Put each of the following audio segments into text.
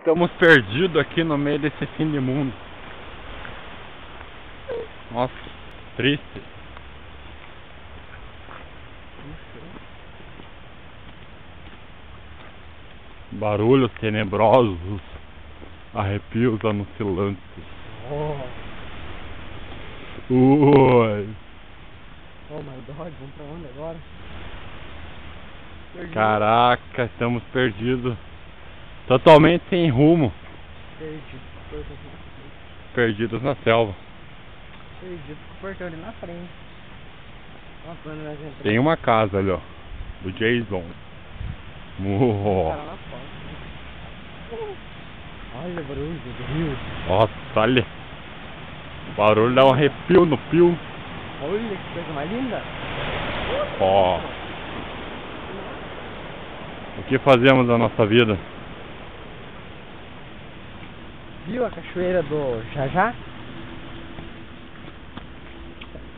Estamos perdidos aqui no meio desse fim de mundo. Nossa, triste. Barulhos tenebrosos, arrepios anunciantes. Ui. Oh my god, vamos pra onde agora? Perdido. Caraca, estamos perdidos. Totalmente sem rumo. Perdidos na selva. Perdido com o portão ali na frente. Nossa, quando nós entramos. Tem uma casa ali, ó. Do Jason. Cara na porta. Olha o barulho do rio. Nossa, olha. O barulho dá um arrepio no pio. Olha que coisa mais linda. Ó. O que fazemos na nossa vida? Viu a cachoeira do Jajá?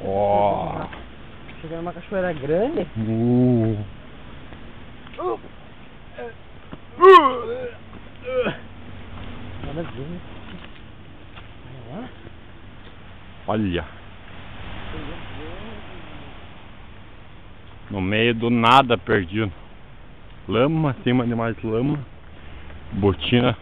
Ó. Chegando numa cachoeira grande. Olha. No meio do nada perdido. Lama, acima de mais lama. Botina